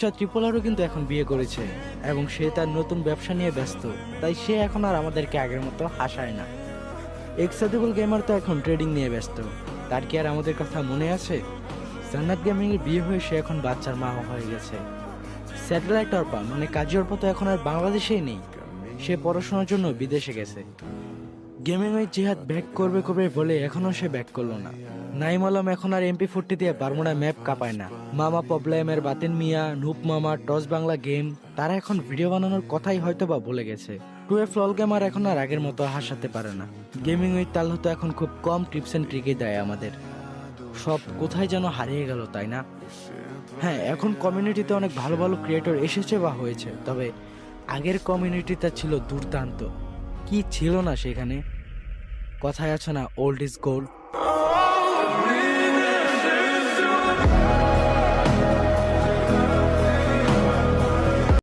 রূপচা ত্রিপোলারও কিন্তু এখন বিয়ে করেছে এবং সে তার নতুন ব্যবসা নিয়ে ব্যস্ত, তাই সে এখন আর আমাদেরকে আগের মতো হাসায় না। এক্সাদিবল গেমার তো এখন ট্রেডিং নিয়ে ব্যস্ত, তার কি আর আমাদের কথা মনে আছে? জান্নাত গেমিং এর বিয়ে হয়ে সে এখন বাচ্চার মা হয়ে গেছে। স্যাটেলাইট অর্পা মানে কাজী অর্পা তো এখন আর বাংলাদেশেই নেই, সে পড়াশোনার জন্য বিদেশে গেছে। গেমিং ওই জিহাদ ব্যাক করবে করবে বলে এখনো সে ব্যাক করলো না। নাইম আলম এখন আর MP40 দিয়ে বারমুডা ম্যাপ কাঁপায় না। মামা প্রবলেমের বাতেন মিয়া, নুপ মামা, টস বাংলা গেম, তারা এখন ভিডিও বানানোর কথাই হয়তো বা বলে গেছে। টুয়েলভ লল গেমার এখন আর আগের মতো হাসাতে পারে না। গেমিং ওই তাল হতো এখন খুব কম টিপস এন্ড ট্রিকই দেয় আমাদের। সব কোথায় যেন হারিয়ে গেল, তাই না? হ্যাঁ, এখন কমিউনিটিতে অনেক ভালো ভালো ক্রিয়েটর এসেছে বা হয়েছে, তবে আগের কমিউনিটিটা ছিল দুর্দান্ত। কি ছিল না সেখানে? কথায় আছে না, ওল্ড ইজ গোল্ড।